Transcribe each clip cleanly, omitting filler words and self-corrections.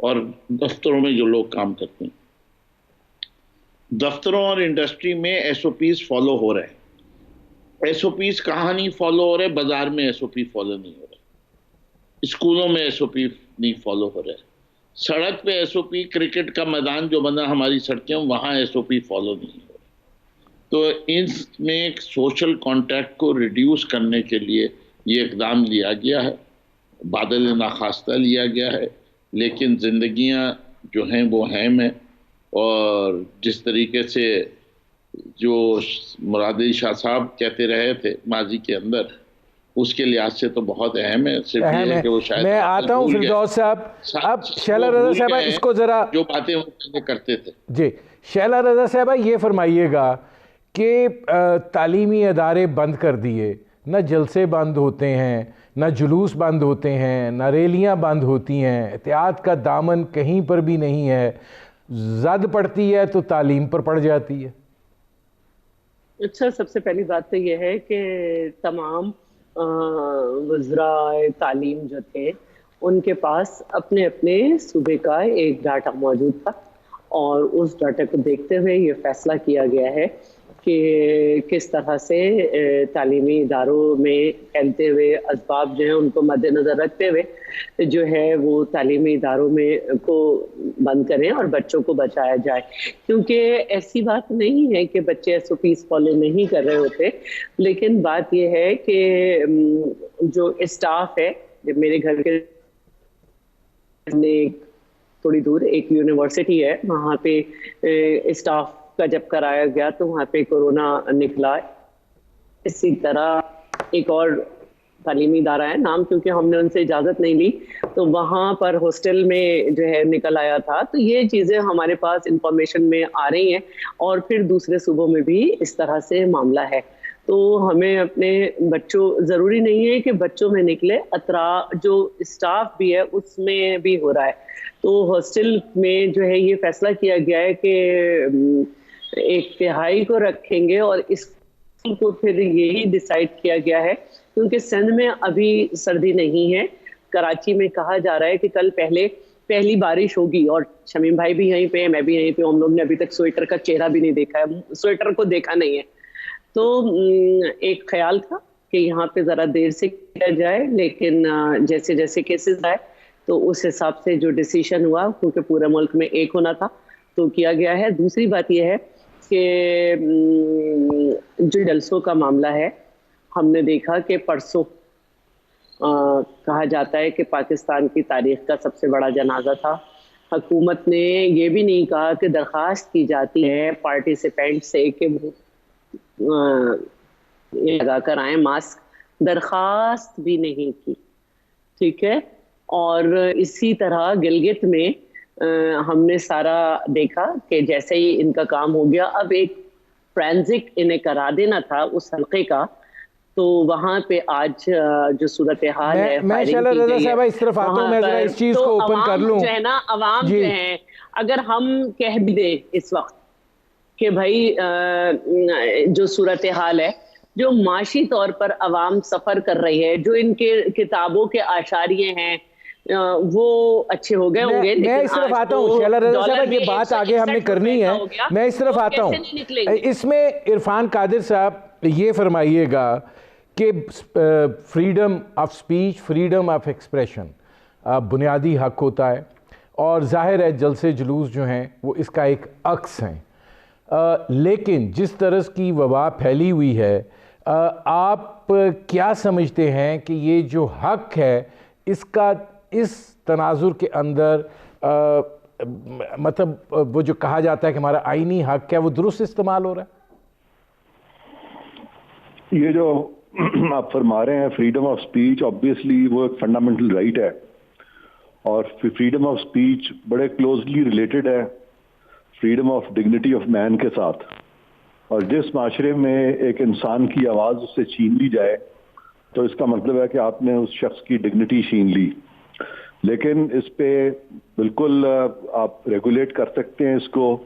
اور دفتروں میں جو لوگ کام کرتے ہیں. دفتروں اور انڈسٹری میں ایس او پیز فالو ہو رہے ہیں. ایس او پیز کہاں نہیں فالو ہو رہے؟ بازار میں ایس او پی فالو نہیں ہو رہے, اسکولوں میں ایس او پی نہیں فالو ہو رہے, سڑک پہ ایس او پی, کرکٹ کا میدان جو بنا ہماری سڑکیں وہاں ایس او پی فالو نہیں ہو رہے. تو اس میں سوشل کانٹیکٹ کو ریڈیوس کرنے کے لیے یہ اقدام لیا گیا ہے, بادل ناخواستہ لیا گیا ہے, لیکن زندگیاں جو ہیں وہ اہم ہیں. اور جس طریقے سے جو مراد علی شاہ صاحب کہتے رہے تھے ماضی کے اندر, اس کے لحاظ سے تو بہت اہم ہے. صرف یہ ہے کہ وہ شاید میں آتا ہوں فردوس صاحب. اب شیلا رضا صاحبہ اس کو ذرا جو باتیں وہ کرتے تھے. جی شیلا رضا صاحبہ یہ فرمائیے گا کہ تعلیمی ادارے بند کر دیے, نہ جلسے بند ہوتے ہیں, نہ جلوس بند ہوتے ہیں, نہ ریلیاں بند ہوتی ہیں, احتیاط کا دامن کہیں پر بھی نہیں ہے, زد پڑتی ہے تو تعلیم پر پڑ جاتی ہے. اچھا, سب سے پہلی بات تو یہ ہے کہ تمام وزراء تعلیم جو تھے ان کے پاس اپنے اپنے صوبے کا ایک ڈاٹا موجود تھا, اور اس ڈاٹا کو دیکھتے ہوئے یہ فیصلہ کیا گیا ہے کہ کس طرح سے تعلیمی اداروں میں پھیلتے ہوئے اسباب جو ہیں ان کو مد نظر رکھتے ہوئے جو ہے وہ تعلیمی اداروں میں کو بند کریں اور بچوں کو بچایا جائے. کیونکہ ایسی بات نہیں ہے کہ بچے ایس او پیز فالو نہیں کر رہے ہوتے, لیکن بات یہ ہے کہ جو اسٹاف ہے, جب میرے گھر کے تھوڑی دور ایک یونیورسٹی ہے, وہاں پہ اسٹاف کا جب کرایا گیا تو وہاں پہ کورونا نکلا. اسی طرح ایک اور تعلیمی ادارہ ہے, نام کیونکہ ہم نے ان سے اجازت نہیں لی, تو وہاں پر ہاسٹل میں جو ہے نکل آیا تھا. تو یہ چیزیں ہمارے پاس انفارمیشن میں آ رہی ہیں, اور پھر دوسرے صوبوں میں بھی اس طرح سے معاملہ ہے. تو ہمیں اپنے بچوں, ضروری نہیں ہے کہ بچوں میں نکلے, جو اسٹاف بھی ہے اس میں بھی ہو رہا ہے. تو ہاسٹل میں جو ہے یہ فیصلہ کیا گیا ہے کہ 1/3 کو رکھیں گے, اور اس کو پھر یہی ڈیسائیڈ کیا گیا ہے کیونکہ سندھ میں ابھی سردی نہیں ہے. کراچی میں کہا جا رہا ہے کہ کل پہلی بارش ہوگی, اور شمیم بھائی بھی یہیں پہ, میں بھی یہیں پہ, ہم لوگ نے ابھی تک سویٹر کا چہرہ بھی نہیں دیکھا ہے, سویٹر کو دیکھا نہیں ہے. تو ایک خیال تھا کہ یہاں پہ ذرا دیر سے کیا جائے, لیکن جیسے جیسے کیسز آئے تو اس حساب سے جو ڈیسیشن ہوا, کیونکہ پورے ملک میں ایک ہونا تھا, تو کیا گیا ہے. دوسری بات یہ ہے کہ جو جلسوں کا معاملہ ہے, ہم نے دیکھا کہ پرسوں کہا جاتا ہے کہ پاکستان کی تاریخ کا سب سے بڑا جنازہ تھا. حکومت نے یہ بھی نہیں کہا کہ درخواست کی جاتی ہے پارٹیسپینٹ سے کہ لگا کر آئیں ماسک, درخواست بھی نہیں کی. ٹھیک ہے. اور اسی طرح گلگت میں ہم نے سارا دیکھا کہ جیسے ہی ان کا کام ہو گیا, اب ایک فرینزک انہیں کرا دینا تھا اس حلقے کا, تو وہاں پہ آج جو صورتحال ہے, میں شیلا رضا صاحبہ اس طرف آتا ہوں, میں ذرا اس چیز کو اوپن کر لوں. جو ہے نا عوام جو ہیں, اگر ہم کہہ بھی دیں اس وقت کہ بھائی جو صورتحال ہے, جو معاشی طور پر عوام سفر کر رہی ہے, جو ان کے کتابوں کے اشاریے ہیں وہ اچھے ہو گئے ہوں گے. میں اس طرف آتا ہوں شیلا رضا صاحب, یہ بات آگے ہم نے کرنی ہے, میں اس طرف آتا ہوں. اس میں عرفان قادر صاحب یہ فرمائیے گا کہ freedom of speech, freedom of expression بنیادی حق ہوتا ہے, اور ظاہر ہے جلسے جلوس جو ہیں وہ اس کا ایک عکس ہیں. لیکن جس طرح کی وبا پھیلی ہوئی ہے, آپ کیا سمجھتے ہیں کہ یہ جو حق ہے اس کا اس تناظر کے اندر مطلب وہ جو کہا جاتا ہے کہ ہمارا آئینی حق ہے, وہ درست استعمال ہو رہا ہے؟ یہ جو آپ فرما رہے ہیں فریڈم آف سپیچ, آبویسلی وہ ایک فنڈامنٹل رائٹ ہے, اور فریڈم آف سپیچ بڑے کلوزلی ریلیٹڈ ہے فریڈم آف ڈگنیٹی آف مین کے ساتھ. اور جس معاشرے میں ایک انسان کی آواز اس سے چھین لی جائے تو اس کا مطلب ہے کہ آپ نے اس شخص کی ڈگنیٹی چھین لی. لیکن اس پہ بالکل آپ ریگولیٹ کر سکتے ہیں اس کو,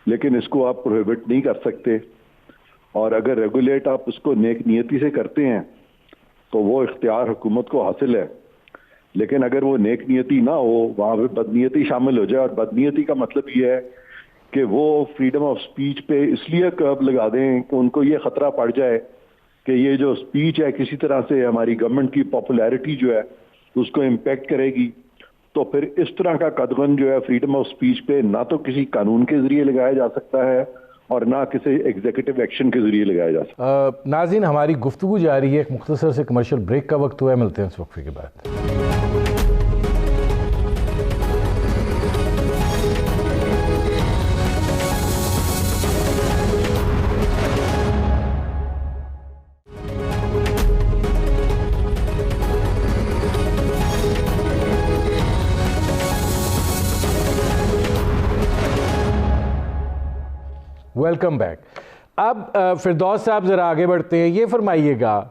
لیکن اس کو آپ پروہیبٹ نہیں کر سکتے. اور اگر ریگولیٹ آپ اس کو نیک نیتی سے کرتے ہیں تو وہ اختیار حکومت کو حاصل ہے. لیکن اگر وہ نیک نیتی نہ ہو, وہاں پہ بدنیتی شامل ہو جائے, اور بدنیتی کا مطلب یہ ہے کہ وہ فریڈم آف سپیچ پہ اس لیے کرب لگا دیں کہ ان کو یہ خطرہ پڑ جائے کہ یہ جو سپیچ ہے کسی طرح سے ہماری گورنمنٹ کی پاپولیرٹی جو ہے اس کو امپیکٹ کرے گی, تو پھر اس طرح کا قدغن جو ہے فریڈم آف سپیچ پہ نہ تو کسی قانون کے ذریعے لگایا جا سکتا ہے اور نہ کسی ایگزیکٹو ایکشن کے ذریعے لگایا جا سکتا ہے. ناظرین, ہماری گفتگو جاری ہے, ایک مختصر سے کمرشل بریک کا وقت ہوا ہے, ملتے ہیں اس وقفے کے بعد. Welcome back. اب فردوس صاحب ذرا آگے بڑھتے ہیں. یہ فرمائیے گا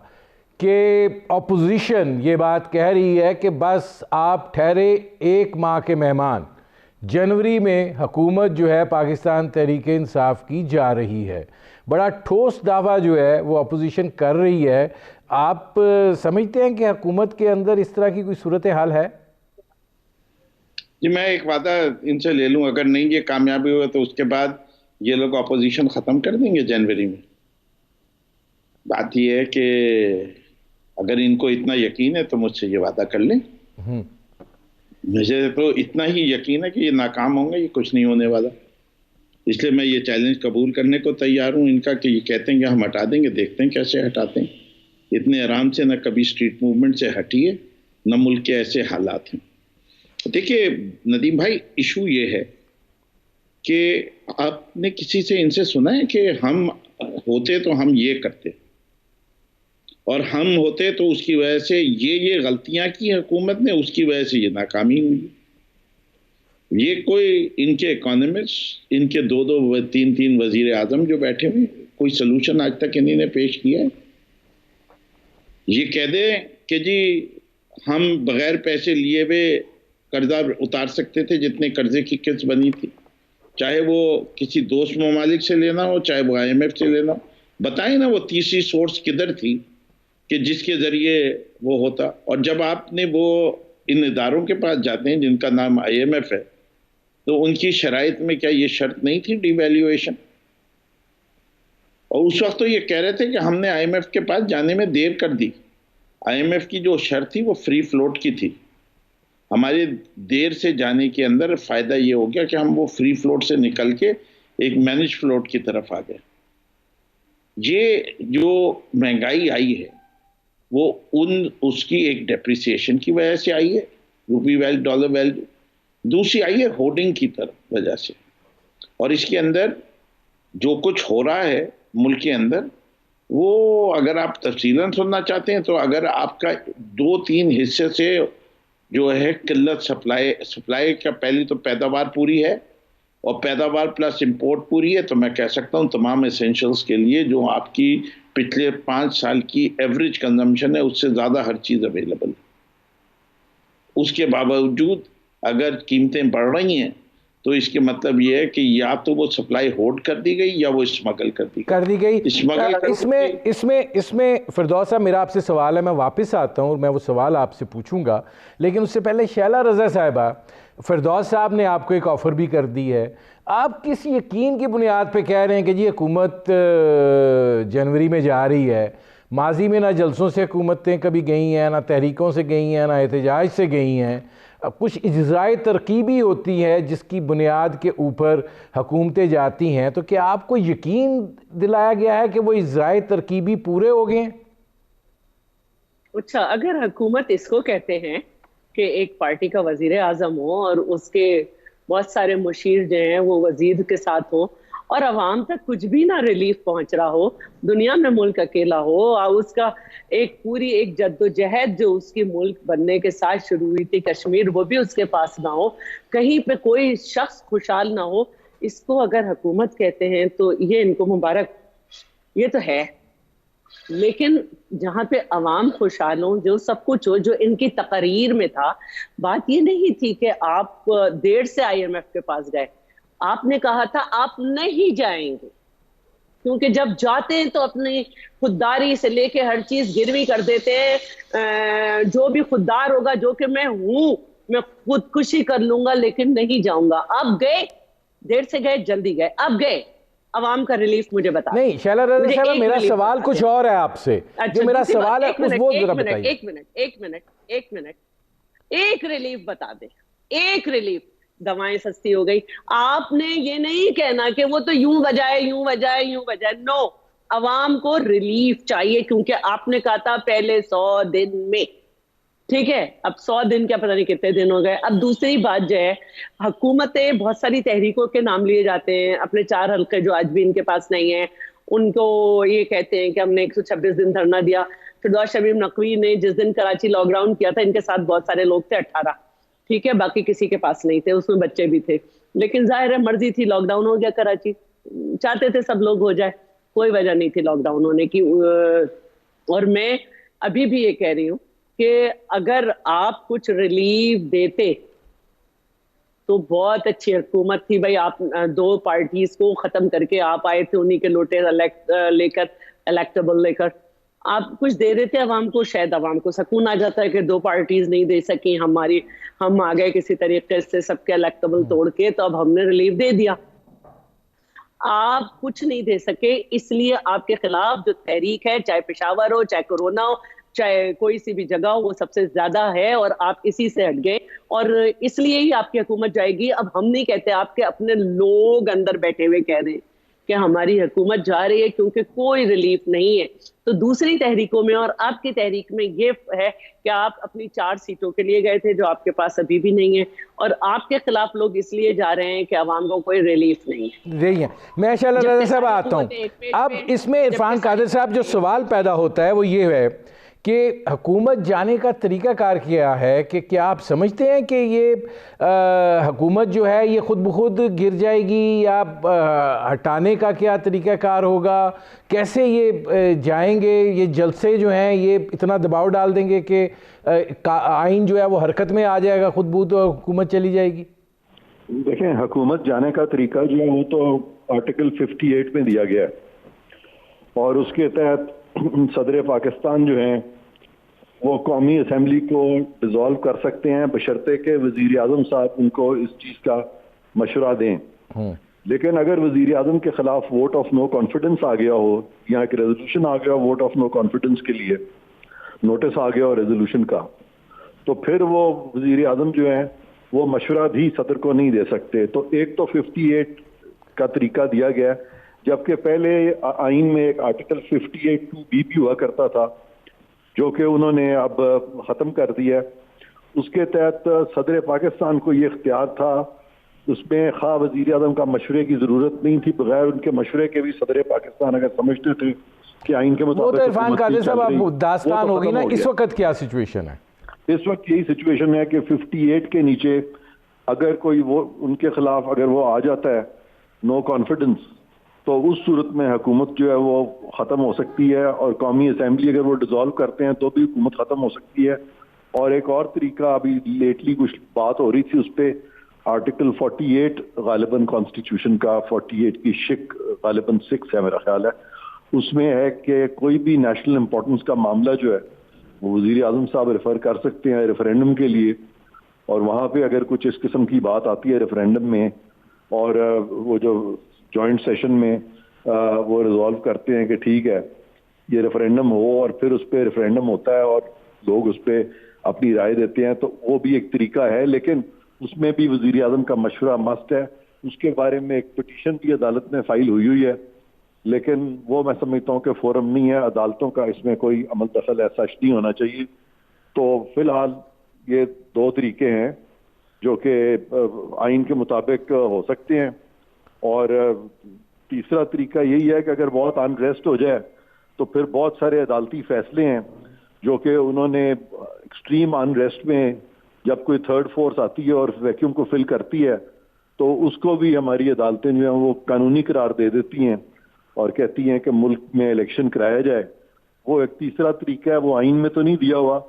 کہ اپوزیشن یہ بات کہہ رہی ہے کہ بس آپ ٹھہرے 1 ماہ کے مہمان, جنوری میں حکومت جو ہے پاکستان تحریک انصاف کی جا رہی ہے. بڑا ٹھوس دعویٰ جو ہے وہ اپوزیشن کر رہی ہے. آپ سمجھتے ہیں کہ حکومت کے اندر اس طرح کی کوئی صورتحال ہے؟ جی, میں ایک وعدہ ان سے لے لوں, اگر نہیں یہ کامیابی ہوئے تو اس کے بعد یہ لوگ اپوزیشن ختم کر دیں گے جنوری میں. بات یہ ہے کہ اگر ان کو اتنا یقین ہے تو مجھ سے یہ وعدہ کر لیں. مجھے تو اتنا ہی یقین ہے کہ یہ ناکام ہوں گے, یہ کچھ نہیں ہونے والا. اس لیے میں یہ چیلنج قبول کرنے کو تیار ہوں ان کا کہ یہ کہتے ہیں کہ ہم ہٹا دیں گے, دیکھتے ہیں کیسے ہٹاتے ہیں. اتنے آرام سے نہ کبھی اسٹریٹ موومنٹ سے ہٹی ہے نہ ملک کے ایسے حالات ہیں. دیکھیے ندیم بھائی, ایشو یہ ہے کہ آپ نے کسی سے ان سے سنا ہے کہ ہم ہوتے تو ہم یہ کرتے, اور ہم ہوتے تو اس کی وجہ سے یہ غلطیاں کی حکومت نے, اس کی وجہ سے یہ ناکامی ہوئی. یہ کوئی ان کے اکانومسٹ, ان کے 2-3 وزیر اعظم جو بیٹھے ہوئے, کوئی سلوشن آج تک انہوں نے پیش کیا ہے. یہ کہہ دیں کہ جی ہم بغیر پیسے لیے ہوئے قرضہ اتار سکتے تھے جتنے قرضے کی قسط بنی تھی, چاہے وہ کسی دوست ممالک سے لینا ہو چاہے وہ IMF سے لینا ہو. بتائیں نا وہ تیسری سورس کدھر تھی کہ جس کے ذریعے وہ ہوتا. اور جب آپ نے وہ ان اداروں کے پاس جاتے ہیں جن کا نام IMF ہے, تو ان کی شرائط میں کیا یہ شرط نہیں تھی ڈی ویلیویشن؟ اور اس وقت تو یہ کہہ رہے تھے کہ ہم نے IMF کے پاس جانے میں دیر کر دی. IMF کی جو شرط تھی وہ فری فلوٹ کی تھی. ہمارے دیر سے جانے کے اندر فائدہ یہ ہو گیا کہ ہم وہ فری فلوٹ سے نکل کے ایک مینج فلوٹ کی طرف آ گئے. یہ جو مہنگائی آئی ہے وہ اس کی ایک ڈیپریسیشن کی وجہ سے آئی ہے, روپی ویلیو ڈالر ویلیو. دوسری آئی ہے ہورڈنگ کی طرف وجہ سے. اور اس کے اندر جو کچھ ہو رہا ہے ملک کے اندر, وہ اگر آپ تفصیلاً سننا چاہتے ہیں تو اگر آپ کا 2-3 حصے سے جو ہے قلت سپلائی کا, پہلی تو پیداوار پوری ہے اور پیداوار پلس امپورٹ پوری ہے, تو میں کہہ سکتا ہوں تمام ایسینشلز کے لیے جو آپ کی پچھلے 5 سال کی ایوریج کنزمپشن ہے اس سے زیادہ ہر چیز اویلیبل ہے. اس کے باوجود اگر قیمتیں بڑھ رہی ہیں تو اس کے مطلب یہ ہے کہ یا تو وہ سپلائی ہولڈ کر دی گئی یا وہ اسمگل کر دی گئی. اس میں فردوس صاحب میرا آپ سے سوال ہے, میں واپس آتا ہوں اور میں وہ سوال آپ سے پوچھوں گا, لیکن اس سے پہلے شیلا رضا صاحبہ, فردوس صاحب نے آپ کو ایک آفر بھی کر دی ہے. آپ کس یقین کی بنیاد پہ کہہ رہے ہیں کہ جی حکومت جنوری میں جا رہی ہے؟ ماضی میں نہ جلسوں سے حکومتیں کبھی گئی ہیں, نہ تحریکوں سے گئی ہیں, نہ احتجاج سے گئی ہیں. کچھ اجزائے ترکیبی ہوتی ہے جس کی بنیاد کے اوپر حکومتیں جاتی ہیں, تو کیا آپ کو یقین دلایا گیا ہے کہ وہ اجزائے ترکیبی پورے ہو گئے ہیں؟ اچھا, اگر حکومت اس کو کہتے ہیں کہ ایک پارٹی کا وزیر اعظم ہو اور اس کے بہت سارے مشیر جو ہیں وہ وزیر کے ساتھ ہوں اور عوام تک کچھ بھی نہ ریلیف پہنچ رہا ہو, دنیا میں ملک اکیلا ہو, اور اس کا پوری ایک جدوجہد جو اس کی ملک بننے کے ساتھ شروع ہوئی تھی کشمیر, وہ بھی اس کے پاس نہ ہو, کہیں پہ کوئی شخص خوشحال نہ ہو, اس کو اگر حکومت کہتے ہیں تو یہ ان کو مبارک, یہ تو ہے. لیکن جہاں پہ عوام خوشحال ہوں, جو سب کچھ ہو, جو ان کی تقریر میں تھا, بات یہ نہیں تھی کہ آپ دیر سے IMF کے پاس گئے. آپ نے کہا تھا آپ نہیں جائیں گے, کیونکہ جب جاتے ہیں تو اپنی خودداری سے لے کے ہر چیز گروی کر دیتے ہیں. جو بھی خوددار ہوگا، جو کہ میں ہوں، میں خودکشی کر لوں گا لیکن نہیں جاؤں گا. اب گئے، دیر سے گئے جلدی گئے، اب گئے عوام کا ریلیف مجھے بتا. نہیں شیلا رضا صاحبہ، میرا سوال کچھ اور ہے آپ سے. جو میرا سوال ہے وہ ذرا بتائیے. ایک ریلیف بتا دے، ایک ریلیف. دوائیں سستی ہو گئی. آپ نے یہ نہیں کہنا کہ وہ تو یوں بجائے یوں بجائے یوں بجائے. نو، عوام کو ریلیف چاہیے کیونکہ آپ نے کہا تھا پہلے 100 دن میں. ٹھیک ہے، اب 100 دن کیا پتہ نہیں کتنے دن ہو گئے. اب دوسری بات جو ہے، حکومتیں بہت ساری تحریکوں کے نام لیے جاتے ہیں. اپنے 4 حلقے جو آج بھی ان کے پاس نہیں ہیں، ان کو یہ کہتے ہیں کہ ہم نے 126 دن دھرنا دیا. فردوس شمیم نقوی نے جس دن کراچی لاک ڈاؤن کیا تھا، ان کے ساتھ بہت سارے لوگ تھے، 18. ٹھیک ہے، باقی کسی کے پاس نہیں تھے، اس میں بچے بھی تھے. لیکن ظاہر ہے مرضی تھی، لاک ڈاؤن ہو گیا کراچی. چاہتے تھے سب لوگ ہو جائے، کوئی وجہ نہیں تھی لاک ڈاؤن ہونے کی. اور میں ابھی بھی یہ کہہ رہی ہوں کہ اگر آپ کچھ ریلیف دیتے تو بہت اچھی حکومت تھی. بھائی آپ 2 پارٹیز کو ختم کر کے آپ آئے تھے، انہی کے لوٹے لے کر، الیکٹیبل لے کر. آپ کچھ دے دیتے عوام کو، شاید عوام کو سکون آ جاتا ہے کہ 2 پارٹیز نہیں دے سکی، ہم آ گئے کسی طریقے سے سب کے الیکٹیبل توڑ کے، تو اب ہم نے ریلیف دے دیا. آپ کچھ نہیں دے سکے، اس لیے آپ کے خلاف جو تحریک ہے، چاہے پشاور ہو، چاہے کورونا ہو، چاہے کوئی سی بھی جگہ ہو، وہ سب سے زیادہ ہے. اور آپ اسی سے ہٹ گئے اور اس لیے ہی آپ کی حکومت جائے گی. اب ہم نہیں کہتے، آپ کے اپنے لوگ اندر بیٹھے ہوئے کہہ رہے ہیں کہ ہماری حکومت جا رہی ہے کیونکہ کوئی ریلیف نہیں ہے. تو دوسری تحریکوں میں اور آپ کی تحریک میں یہ ہے کہ آپ اپنی 4 سیٹوں کے لیے گئے تھے جو آپ کے پاس ابھی بھی نہیں ہے، اور آپ کے خلاف لوگ اس لیے جا رہے ہیں کہ عوام کو کوئی ریلیف نہیں ہے. رہی ہیں. میں شیلا رضا صاحب آتا ہوں. اب اس میں عرفان قادر صاحب جو سوال پیدا ہوتا ہے وہ یہ ہے کہ حکومت جانے کا طریقہ کار کیا ہے کہ کیا آپ سمجھتے ہیں کہ یہ حکومت جو ہے یہ خود بخود گر جائے گی، یا ہٹانے کا کیا طریقہ کار ہوگا؟ کیسے یہ جائیں گے؟ یہ جلسے جو ہیں یہ اتنا دباؤ ڈال دیں گے کہ آئین جو ہے وہ حرکت میں آ جائے گا خود بخود اور حکومت چلی جائے گی؟ دیکھیں، حکومت جانے کا طریقہ جو ہے وہ تو آرٹیکل 58 میں دیا گیا ہے، اور اس کے تحت صدر پاکستان جو ہیں وہ قومی اسمبلی کو ڈیزالو کر سکتے ہیں بشرطے کہ وزیر اعظم صاحب ان کو اس چیز کا مشورہ دیں. لیکن اگر وزیر اعظم کے خلاف ووٹ آف نو کانفیڈنس آ گیا ہو، یا ایک ریزولوشن آ گیا ووٹ آف نو کانفیڈنس کے لیے، نوٹس آ گیا ہو ریزولوشن کا، تو پھر وہ وزیر اعظم جو ہیں وہ مشورہ بھی صدر کو نہیں دے سکتے. تو ایک تو 58 کا طریقہ دیا گیا، جبکہ پہلے آئین میں ایک آرٹیکل 58(2)B بھی ہوا کرتا تھا جو کہ انہوں نے اب ختم کر دیا. اس کے تحت صدر پاکستان کو یہ اختیار تھا، اس میں خواہ وزیر اعظم کا مشورے کی ضرورت نہیں تھی، بغیر ان کے مشورے کے بھی صدر پاکستان اگر سمجھتے تھے کہ آئین کے مطابق، وہ تو عرفان قادر صاحب اب داستان ہوگی نا. اس وقت کیا سچویشن ہے؟ اس وقت یہی سچویشن ہے کہ 58 کے نیچے اگر کوئی وہ ان کے خلاف اگر وہ آ جاتا ہے نو کانفیڈنس، تو اس صورت میں حکومت جو ہے وہ ختم ہو سکتی ہے، اور قومی اسمبلی اگر وہ ڈیزالو کرتے ہیں تو بھی حکومت ختم ہو سکتی ہے. اور ایک اور طریقہ ابھی لیٹلی کچھ بات ہو رہی تھی اس پہ، آرٹیکل 48 غالباً کانسٹیٹیوشن کا 48 کی شک غالباً 6 ہے میرا خیال ہے، اس میں ہے کہ کوئی بھی نیشنل امپورٹنس کا معاملہ جو ہے وہ وزیر اعظم صاحب ریفر کر سکتے ہیں ریفرینڈم کے لیے. اور وہاں پہ اگر کچھ اس قسم کی بات آتی ہے ریفرینڈم میں، اور وہ جو جوائنٹ سیشن میں وہ ریزالو کرتے ہیں کہ ٹھیک ہے یہ ریفرینڈم ہو، اور پھر اس پہ ریفرینڈم ہوتا ہے اور لوگ اس پہ اپنی رائے دیتے ہیں، تو وہ بھی ایک طریقہ ہے. لیکن اس میں بھی وزیر اعظم کا مشورہ مست ہے. اس کے بارے میں ایک پٹیشن بھی عدالت میں فائل ہوئی ہے، لیکن وہ میں سمجھتا ہوں کہ فورم نہیں ہے عدالتوں کا، اس میں کوئی عمل دخل ایسا نہیں ہونا چاہیے. تو فی الحال یہ 2 طریقے ہیں جو کہ آئین کے مطابق ہو سکتے ہیں. اور تیسرا طریقہ یہی ہے کہ اگر بہت انریسٹ ہو جائے تو پھر بہت سارے عدالتی فیصلے ہیں جو کہ انہوں نے ایکسٹریم انریسٹ میں جب کوئی تھرڈ فورس آتی ہے اور ویکیوم کو فل کرتی ہے تو اس کو بھی ہماری عدالتیں جو ہیں وہ قانونی قرار دے دیتی ہیں اور کہتی ہیں کہ ملک میں الیکشن کرایا جائے. وہ ایک تیسرا طریقہ ہے، وہ آئین میں تو نہیں دیا ہوا،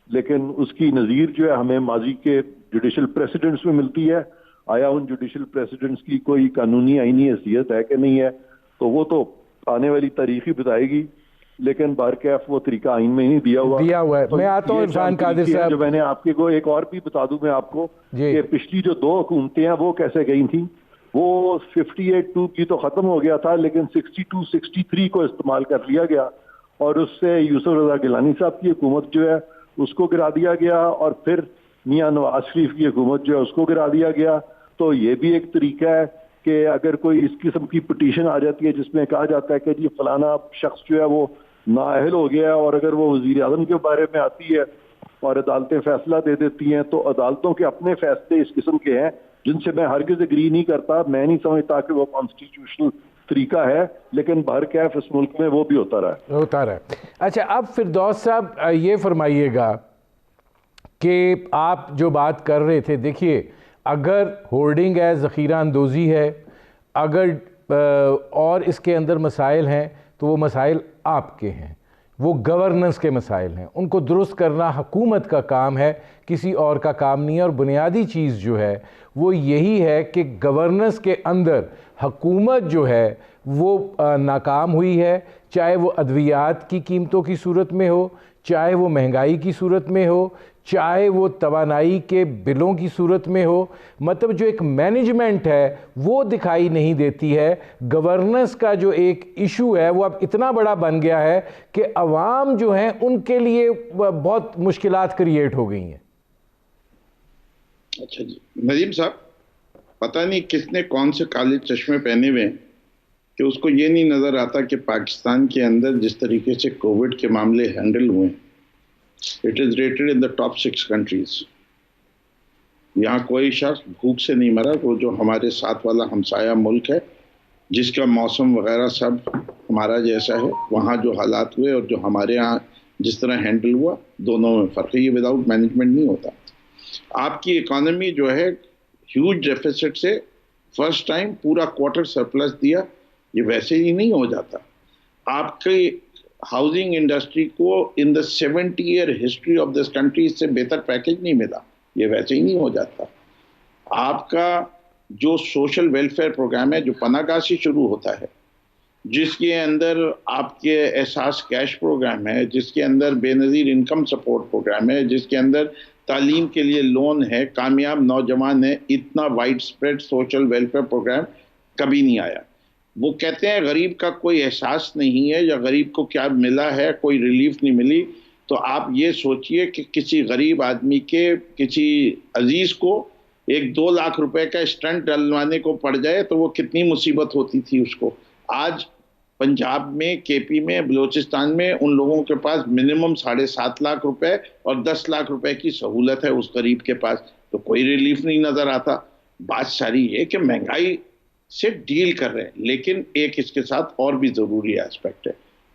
لیکن اس کی نظیر جو ہے ہمیں ماضی کے جوڈیشل پریسیڈنٹس میں ملتی ہے. آیا ان جوڈیشل پریسیڈنٹس کی کوئی قانونی آئینی حیثیت ہے کہ نہیں ہے، تو وہ تو آنے والی تاریخ ہی بتائے گی، لیکن بہرکیف وہ طریقہ آئین میں نہیں دیا ہوا ہے۔ میں آتا ہوں عرفان قادر صاحب، جو میں نے آپ کو ایک اور بھی بتا دوں میں آپ کو کہ پچھلی جو 2 حکومتیں ہیں وہ کیسے گئی تھیں. وہ 58-2 کی تو ختم ہو گیا تھا، لیکن 62-63 کو استعمال کر لیا گیا، اور اس سے یوسف رضا گیلانی صاحب کی حکومت جو ہے اس کو گرا دیا گیا، اور پھر میاں نواز شریف کی حکومت جو ہے اس کو گرا دیا گیا. تو یہ بھی ایک طریقہ ہے کہ اگر کوئی اس قسم کی پٹیشن آ جاتی ہے جس میں کہا جاتا ہے کہ جی فلانا شخص جو ہے وہ نااہل ہو گیا ہے، اور اگر وہ وزیر اعظم کے بارے میں آتی ہے اور عدالتیں فیصلہ دے دیتی ہیں، تو عدالتوں کے اپنے فیصلے اس قسم کے ہیں جن سے میں ہرگز اگری نہیں کرتا. میں نہیں سمجھتا کہ وہ کانسٹیٹیوشنل طریقہ ہے، لیکن بہرکیف اس ملک میں وہ بھی ہوتا رہا ہے. اچھا، اب فردوس صاحب یہ فرمائیے گا کہ آپ جو بات کر رہے تھے، دیکھیے اگر ہولڈنگ ہے، ذخیرہ اندوزی ہے، اگر اور اس کے اندر مسائل ہیں تو وہ مسائل آپ کے ہیں، وہ گورننس کے مسائل ہیں، ان کو درست کرنا حکومت کا کام ہے، کسی اور کا کام نہیں ہے. اور بنیادی چیز جو ہے وہ یہی ہے کہ گورننس کے اندر حکومت جو ہے وہ ناکام ہوئی ہے، چاہے وہ ادویات کی قیمتوں کی صورت میں ہو، چاہے وہ مہنگائی کی صورت میں ہو، چاہے وہ توانائی کے بلوں کی صورت میں ہو. مطلب جو ایک مینجمنٹ ہے وہ دکھائی نہیں دیتی ہے. گورننس کا جو ایک ایشو ہے وہ اب اتنا بڑا بن گیا ہے کہ عوام جو ہیں ان کے لیے بہت مشکلات کریٹ ہو گئی ہیں. اچھا جی ندیم صاحب، پتہ نہیں کس نے کون سے کالے چشمے پہنے ہوئے ہیں کہ اس کو یہ نہیں نظر آتا کہ پاکستان کے اندر جس طریقے سے کووڈ کے معاملے ہینڈل ہوئے ہیں، it is rated in the top 6 countries. یہاں کوئی شخص بھوک سے نہیں مرا. وہ جو ہمارے ساتھ والا ہمسایہ ملک ہے جس کا موسم وغیرہ سب ہمارا جیسا ہے، وہاں جو حالات ہوئے اور جو ہمارے ہاں جس طرح ہینڈل ہوا، دونوں میں فرق ہے. یہ وداؤٹ مینجمنٹ نہیں ہوتا. آپ کی اکانومی جو ہے ہیوج ڈیفیسٹ سے فرسٹ ٹائم پورا کوارٹر سرپلس دیا، یہ ویسے ہی نہیں ہو جاتا. آپ کی ہاؤسنگ انڈسٹری کو in the 70 year history of this country اس سے بہتر پیکج نہیں ملا، یہ ویسے ہی نہیں ہو جاتا. آپ کا جو سوشل ویلفیئر پروگرام ہے جو پناہ گاہ سے شروع ہوتا ہے، جس کے اندر آپ کے احساس کیش پروگرام ہے، جس کے اندر بے نظیر انکم سپورٹ پروگرام ہے، جس کے اندر تعلیم کے لیے لون ہے، کامیاب نوجوان ہے، اتنا wide spread social welfare programme کبھی نہیں آیا. وہ کہتے ہیں غریب کا کوئی احساس نہیں ہے یا غریب کو کیا ملا ہے، کوئی ریلیف نہیں ملی. تو آپ یہ سوچئے کہ کسی غریب آدمی کے کسی عزیز کو 1-2 لاکھ روپے کا اسٹنٹ ڈلوانے کو پڑ جائے تو وہ کتنی مصیبت ہوتی تھی اس کو. آج پنجاب میں، کے پی میں، بلوچستان میں ان لوگوں کے پاس منیمم 7.5 لاکھ روپے اور 10 لاکھ روپے کی سہولت ہے اس غریب کے پاس، تو کوئی ریلیف نہیں نظر آتا. بات ساری یہ کہ مہنگائی سے ڈیل کر رہے ہیں، لیکن ایک اس کے ساتھ اور بھی ضروری ایسپیکٹ ہے.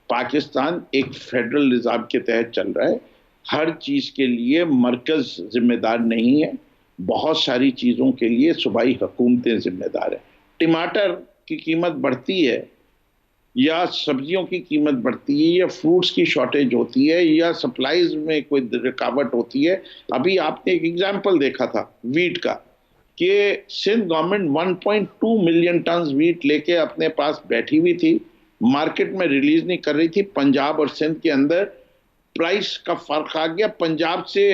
پاکستان ایک فیڈرل نظام کے تحت چل رہا ہے. ہر چیز کے لیے مرکز ذمہ دار نہیں ہے، بہت ساری چیزوں کے لیے صوبائی حکومتیں ذمہ دار ہیں. ٹماٹر کی قیمت بڑھتی ہے یا سبزیوں کی قیمت بڑھتی ہے یا فروٹس کی شارٹیج ہوتی ہے یا سپلائیز میں کوئی رکاوٹ ہوتی ہے. ابھی آپ نے ایک ایگزامپل دیکھا تھا ویٹ کا کہ Sindh government 1.2 million tons wheat لے کے اپنے پاس بیٹھی ہوئی تھی، مارکیٹ میں ریلیز نہیں کر رہی تھی. پنجاب اور سندھ کے اندر پرائس کا فرق آ گیا. پنجاب سے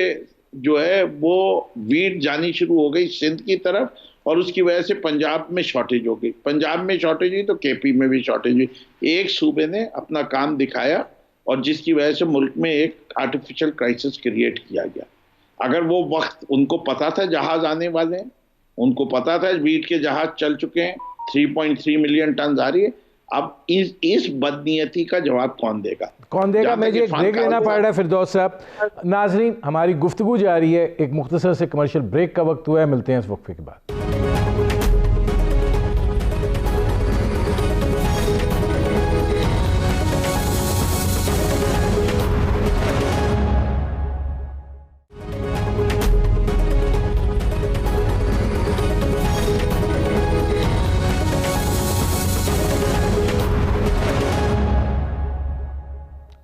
جو ہے وہ ویٹ جانی شروع ہو گئی سندھ کی طرف، اور اس کی وجہ سے پنجاب میں شارٹیج ہو گئی. پنجاب میں شارٹیج ہوئی تو کے پی میں بھی شارٹیج ہوئی. ایک صوبے نے اپنا کام دکھایا اور جس کی وجہ سے ملک میں ایک آرٹیفیشل کرائسس کریٹ کیا گیا. اگر وہ وقت ان کو پتا تھا جہاز آنے والے ہیں، ان کو پتا تھا ویٹ کے جہاز چل چکے ہیں، 3.3 ملین ٹنز آ رہی ہے، اب اس بدنیتی کا جواب کون دے گا؟ مجھے ایک بریک لینا پڑ رہا ہے فردوس صاحب. ناظرین، ہماری گفتگو جاری ہے، ایک مختصر سے کمرشل بریک کا وقت ہوا ہے، ملتے ہیں اس وقفے کے بعد.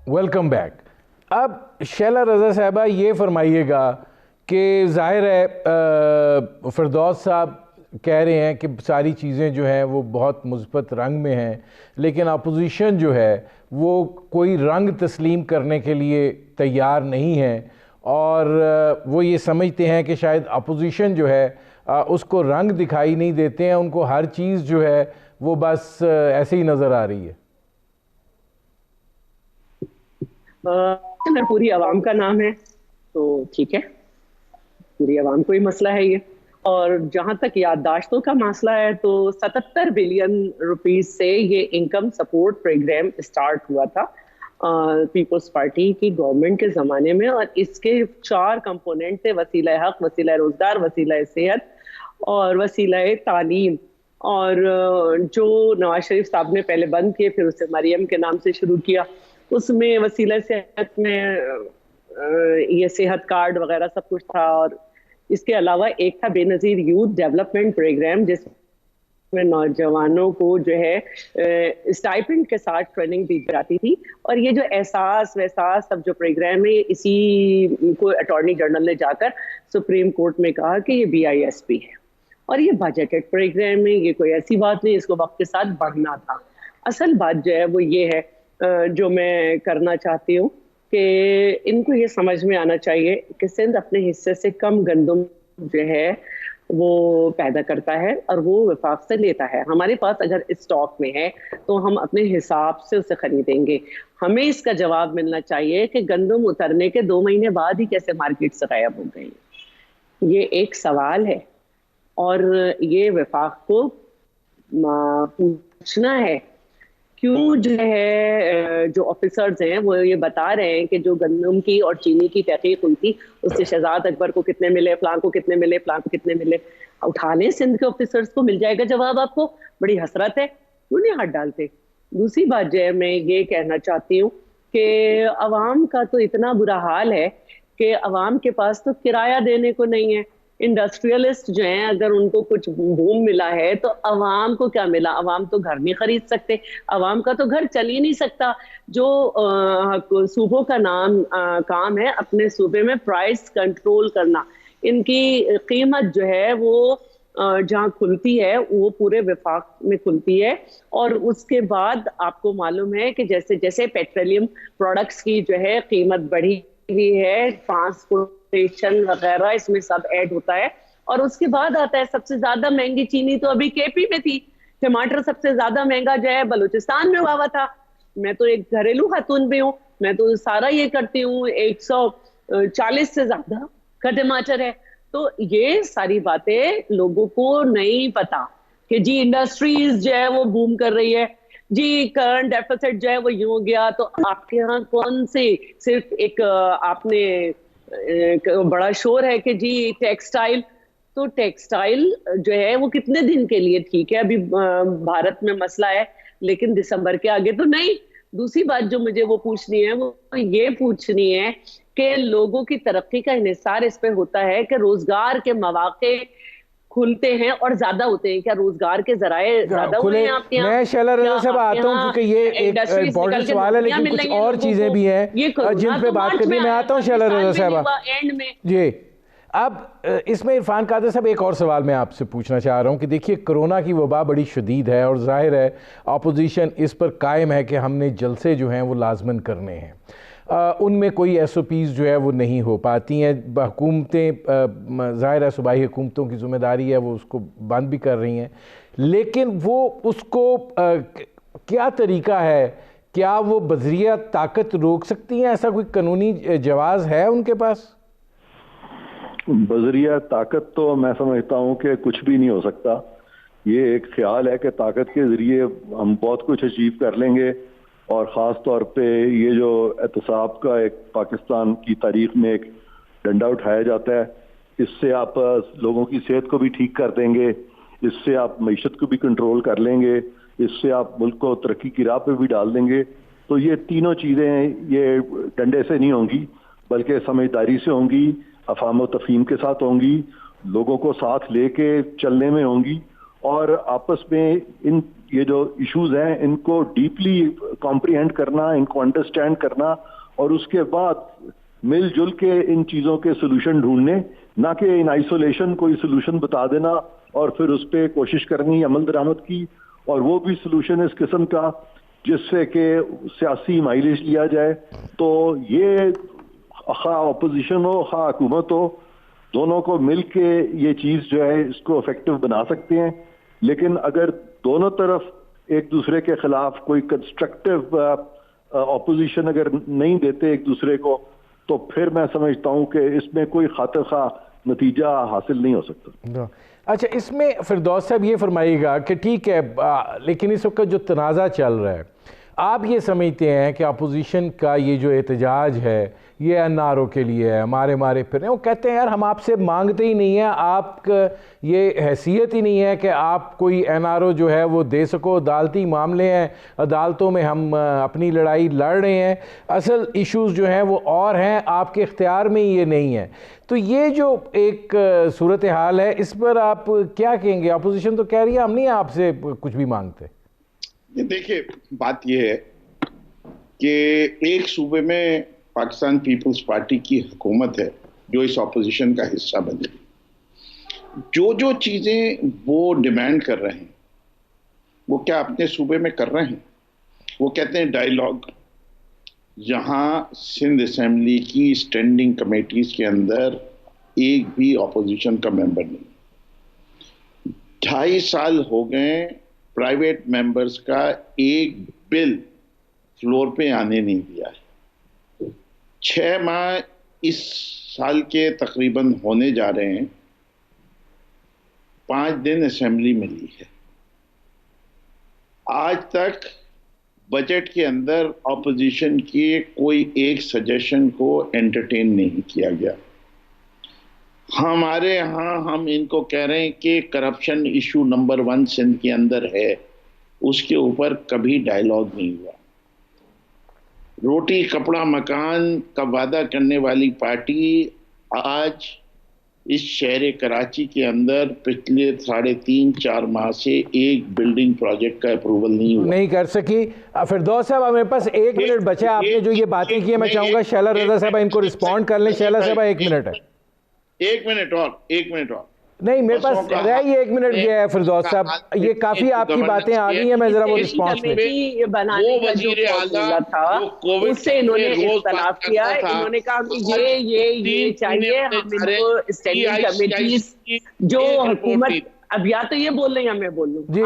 Welcome back. اب شیلا رضا صاحبہ یہ فرمائیے گا کہ ظاہر ہے فردوس صاحب کہہ رہے ہیں کہ ساری چیزیں جو ہیں وہ بہت مثبت رنگ میں ہیں، لیکن اپوزیشن جو ہے وہ کوئی رنگ تسلیم کرنے کے لیے تیار نہیں ہے، اور وہ یہ سمجھتے ہیں کہ شاید اپوزیشن جو ہے اس کو رنگ دکھائی نہیں دیتے ہیں، ان کو ہر چیز جو ہے وہ بس ایسے ہی نظر آ رہی ہے۔ اگر پوری عوام کا نام ہے تو ٹھیک ہے، پوری عوام کو ہی مسئلہ ہے یہ، اور جہاں تک یادداشتوں کا مسئلہ ہے تو 77 بلین روپیز سے یہ انکم سپورٹ پروگرام اسٹارٹ ہوا تھا پیپلز پارٹی کی گورنمنٹ کے زمانے میں، اور اس کے 4 کمپوننٹ تھے: وسیلہ حق، وسیلہ روزگار، وسیلہ صحت اور وسیلہ تعلیم۔ اور جو نواز شریف صاحب نے پہلے بند کیے، پھر اسے مریم کے نام سے شروع کیا، اس میں وسیلہ صحت میں یہ صحت کارڈ وغیرہ سب کچھ تھا، اور اس کے علاوہ ایک تھا بے نظیر یوتھ ڈیولپمنٹ پروگرام، جس میں نوجوانوں کو جو ہے اسٹائپنڈ کے ساتھ ٹریننگ دی جاتی تھی۔ اور یہ جو احساس وحساس سب جو پروگرام ہے، اسی کو اٹارنی جنرل نے جا کر سپریم کورٹ میں کہا کہ یہ BISP ہے، اور یہ بجٹڈ پروگرام ہے، یہ کوئی ایسی بات نہیں، اس کو وقت کے ساتھ بڑھنا تھا۔ اصل بات جو ہے وہ یہ ہے جو میں کرنا چاہتی ہوں کہ ان کو یہ سمجھ میں آنا چاہیے کہ سندھ اپنے حصے سے کم گندم جو ہے وہ پیدا کرتا ہے اور وہ وفاق سے لیتا ہے۔ ہمارے پاس اگر اسٹاک میں ہے تو ہم اپنے حساب سے اسے خریدیں گے۔ ہمیں اس کا جواب ملنا چاہیے کہ گندم اترنے کے 2 مہینے بعد ہی کیسے مارکیٹ سے غائب ہو گئی، یہ ایک سوال ہے، اور یہ وفاق کو پوچھنا ہے کیوں جو ہے جو آفیسرز ہیں وہ یہ بتا رہے ہیں کہ جو گندم کی اور چینی کی تحقیق ہوئی تھی اس سے شہزاد اکبر کو کتنے ملے، فلاں کو کتنے ملے، فلاں کو کتنے ملے۔ اٹھا لیں، سندھ کے آفیسرز کو مل جائے گا جواب آپ کو، بڑی حسرت ہے، کیوں نہیں ہاتھ ڈالتے۔ دوسری بات جو ہے میں یہ کہنا چاہتی ہوں کہ عوام کا تو اتنا برا حال ہے کہ عوام کے پاس تو کرایہ دینے کو نہیں ہے۔ انڈسٹریلسٹ جو ہیں اگر ان کو کچھ بوم ملا ہے تو عوام کو کیا ملا؟ عوام تو گھر نہیں خرید سکتے، عوام کا تو گھر چل ہی نہیں سکتا۔ جو صوبوں کا کام ہے اپنے صوبے میں پرائس کنٹرول کرنا، ان کی قیمت جو ہے وہ جہاں کھلتی ہے وہ پورے وفاق میں کھلتی ہے، اور اس کے بعد آپ کو معلوم ہے کہ جیسے جیسے پیٹرولیم پروڈکٹس کی جو ہے قیمت بڑھی ہوئی ہے، ٹرانسپورٹیشن وغیرہ اس میں سب ایڈ ہوتا ہے، اور اس کے بعد آتا ہے سب سے زیادہ مہنگی چینی تو ابھی KP میں تھی، ٹماٹر سب سے زیادہ مہنگا جو ہے بلوچستان میں ہوا تھا۔ میں تو ایک گھریلو خاتون بھی ہوں، میں تو سارا یہ کرتی ہوں، 140 سے زیادہ کا ٹماٹر ہے۔ تو یہ ساری باتیں لوگوں کو نہیں پتا کہ جی انڈسٹریز جو ہے وہ بوم کر رہی ہے، جی کرنٹ ڈیفیسٹ جو ہے وہ یوں گیا، تو آپ کے ہاں کون سے صرف ایک آپ نے بڑا شور ہے کہ جی ٹیکسٹائل، تو ٹیکسٹائل جو ہے وہ کتنے دن کے لیے ٹھیک ہے، ابھی بھارت میں مسئلہ ہے لیکن دسمبر کے آگے تو نہیں۔ دوسری بات جو مجھے وہ پوچھنی ہے وہ یہ پوچھنی ہے کہ لوگوں کی ترقی کا انحصار اس پہ ہوتا ہے کہ روزگار کے مواقع کھلتے ہیں اور زیادہ ہوتے ہیں، کیا روزگار کے ذرائع زیادہ ہوئے ہیں آپ کے یہاں؟ میں شیلا رضا صاحب آتا ہوں کیونکہ یہ ایک امپورٹنٹ سوال ہے، لیکن کچھ اور چیزیں بھی ہیں جن پہ بات کرنی، میں آتا ہوں شیلا رضا صاحبہ جی۔ اب اس میں عرفان قادر صاحب ایک اور سوال میں آپ سے پوچھنا چاہ رہا ہوں کہ دیکھیے کرونا کی وبا بڑی شدید ہے، اور ظاہر ہے اپوزیشن اس پر قائم ہے کہ ہم نے جلسے جو ہیں وہ لازماً کرنے ہیں، ان میں کوئی SOPs جو ہے وہ نہیں ہو پاتی ہیں، حکومتیں ظاہر ہے صوبائی حکومتوں کی ذمہ داری ہے وہ اس کو بند بھی کر رہی ہیں، لیکن وہ اس کو کیا طریقہ ہے، کیا وہ بذریعہ طاقت روک سکتی ہیں؟ ایسا کوئی قانونی جواز ہے ان کے پاس؟ بذریعہ طاقت تو میں سمجھتا ہوں کہ کچھ بھی نہیں ہو سکتا۔ یہ ایک خیال ہے کہ طاقت کے ذریعے ہم بہت کچھ اچیو کر لیں گے، اور خاص طور پہ یہ جو احتساب کا ایک پاکستان کی تاریخ میں ایک ڈنڈا اٹھایا جاتا ہے، اس سے آپ لوگوں کی صحت کو بھی ٹھیک کر دیں گے، اس سے آپ معیشت کو بھی کنٹرول کر لیں گے، اس سے آپ ملک کو ترقی کی راہ پہ بھی ڈال دیں گے۔ تو یہ تینوں چیزیں یہ ڈنڈے سے نہیں ہوں گی بلکہ سمجھداری سے ہوں گی، افہام و تفہیم کے ساتھ ہوں گی، لوگوں کو ساتھ لے کے چلنے میں ہوں گی، اور آپس میں ان یہ جو ایشوز ہیں ان کو ڈیپلی کمپریہینڈ کرنا، ان کو انڈرسٹینڈ کرنا، اور اس کے بعد مل جل کے ان چیزوں کے سولوشن ڈھونڈنے، نہ کہ ان آئسولیشن کوئی سولوشن بتا دینا اور پھر اس پہ کوشش کرنی عمل درآمد کی, اور وہ بھی سلوشن اس قسم کا جس سے کہ سیاسی مائلیج لیا جائے. تو یہ خواہ اپوزیشن ہو خواہ حکومت ہو, دونوں کو مل کے یہ چیز جو ہے اس کو افیکٹو بنا سکتے ہیں. لیکن اگر دونوں طرف ایک دوسرے کے خلاف کوئی کنسٹرکٹیو اپوزیشن اگر نہیں دیتے ایک دوسرے کو, تو پھر میں سمجھتا ہوں کہ اس میں کوئی خاطر خواہ نتیجہ حاصل نہیں ہو سکتا. اچھا, اس میں فردوس صاحب یہ فرمائیے گا کہ ٹھیک ہے, لیکن اس وقت جو تنازع چل رہا ہے, آپ یہ سمجھتے ہیں کہ اپوزیشن کا یہ جو احتجاج ہے یہ این آر او کے لیے ہے, مارے پھر وہ کہتے ہیں یار ہم آپ سے مانگتے ہی نہیں ہیں, آپ کا یہ حیثیت ہی نہیں ہے کہ آپ کوئی این آر او جو ہے وہ دے سکو, عدالتی معاملے ہیں, عدالتوں میں ہم اپنی لڑائی لڑ رہے ہیں, اصل ایشوز جو ہیں وہ اور ہیں, آپ کے اختیار میں یہ نہیں ہے. تو یہ جو ایک صورتحال ہے اس پر آپ کیا کہیں گے؟ اپوزیشن تو کہہ رہی ہے ہم نہیں آپ سے کچھ بھی مانگتے. دیکھیں, بات یہ ہے کہ ایک صوبے میں پاکستان پیپلز پارٹی کی حکومت ہے جو اس اپوزیشن کا حصہ بنے. جو چیزیں وہ ڈیمانڈ کر رہے ہیں وہ کیا اپنے صوبے میں کر رہے ہیں؟ وہ کہتے ہیں ڈائیلاگ. یہاں سندھ اسمبلی کی اسٹینڈنگ کمیٹیز کے اندر ایک بھی اپوزیشن کا ممبر نہیں. 2.5 سال ہو گئے پرائیویٹ ممبرز کا ایک بل فلور پہ آنے نہیں دیا ہے. 6 ماہ اس سال کے تقریباً ہونے جا رہے ہیں, 5 دن اسمبلی میں لی ہے. آج تک بجٹ کے اندر اپوزیشن کے کوئی ایک سجیشن کو انٹرٹین نہیں کیا گیا. ہمارے ہاں ہم ان کو کہہ رہے ہیں کہ کرپشن ایشو نمبر 1 سندھ کے اندر ہے, اس کے اوپر کبھی ڈائیلاگ نہیں ہوا. روٹی کپڑا مکان کا وعدہ کرنے والی پارٹی آج اس شہر کراچی کے اندر پچھلے 3.5-4 ماہ سے ایک بلڈنگ پروجیکٹ کا اپروول نہیں کر سکی. فردوس صاحب میرے پاس 1 منٹ بچا, آپ نے جو یہ باتیں کی ہیں میں چاہوں گا شیلا رضا صاحبہ ان کو رسپونڈ کر لیں. شیلا صاحبہ 1 منٹ ہے. 1 منٹ اور نہیں, میرے پاس رہ ہی 1 منٹ گیا ہے. فردوس صاحب یہ کافی آپ کی باتیں آ گئی ہیں, میں ذرا وہ رسپانس میں بنانے کا جو فارمولا تھا اس سے انہوں نے اختلاف کیا. انہوں نے کہا کہ یہ چاہیے, ہم ان کو اسٹینڈنگ کمیٹیز جو حکومت اب یا تو یہ بول رہے ہیں یا میں بول لوں. جی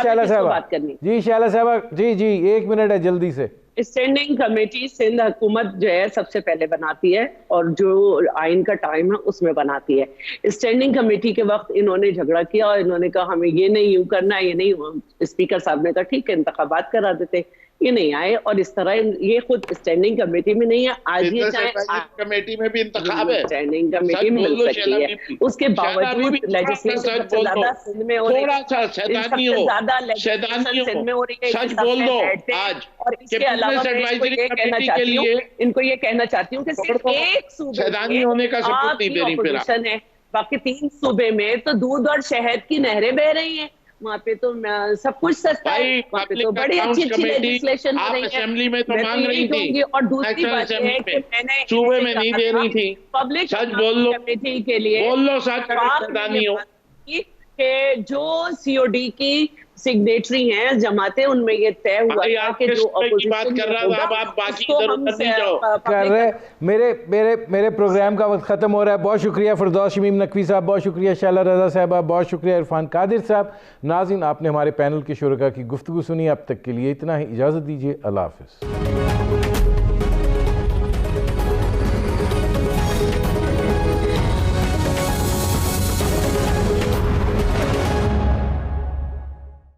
شیلا صاحبہ, جی شیلا صاحبہ, جی 1 منٹ ہے جلدی سے. اسٹینڈنگ کمیٹی سندھ حکومت جو ہے سب سے پہلے بناتی ہے اور جو آئین کا ٹائم ہے اس میں بناتی ہے. اسٹینڈنگ کمیٹی کے وقت انہوں نے جھگڑا کیا اور انہوں نے کہا ہمیں یہ نہیں یوں کرنا, یہ نہیں. اسپیکر صاحب نے کہا ٹھیک ہے انتخابات کرا دیتے, یہ نہیں آئے. اور اس طرح یہ خود اسٹینڈنگ کمیٹی میں نہیں ہے. آج یہ چاہے کمیٹی میں بھی انتخاب ہے, اسٹینڈنگ کمیٹی میں مل سکتی ہے, اس کے باوجود لیجسلیشن سب سے زیادہ سندھ میں ہو رہی ہے, سب سے زیادہ لیجسلیشن سندھ میں ہو رہی ہے. سچ بول دو آج. اور اس کے علاوہ ان کو یہ کہنا چاہتی ہوں کہ صرف ایک صوبے میں آپ کی اپوزیشن ہے, باقی 3 صوبے میں تو دودھ اور شہد کی نہریں بہ رہی ہیں. وہاں پہ تو سب کچھ سستا ہے, وہاں پہ تو بڑی اچھی لیجسلیشن ہو رہی ہے. اسمبلی میں تو مانگ رہی تھی, اور دوسری بات یہ ہے کہ میں نے صوبے میں نہیں دے رہی تھی. پبلک سچ بول لو, کمیٹی کے لیے بول لو سچ, شیطانی ہو کہ جو سی او ڈی کی سگنیٹری ہیں جماعتیں, ان میں یہ طے ہوا تھا کہ جو اپوزیشن کر رہے. میرے پروگرام کا وقت ختم ہو رہا ہے. بہت شکریہ فردوس شمیم نقوی صاحب, بہت شکریہ شیلا رضا صاحبہ, بہت شکریہ عرفان قادر صاحب. ناظرین, آپ نے ہمارے پینل کے شرکاء کی گفتگو سنی. اب تک کے لیے اتنا ہی, اجازت دیجیے. اللہ حافظ.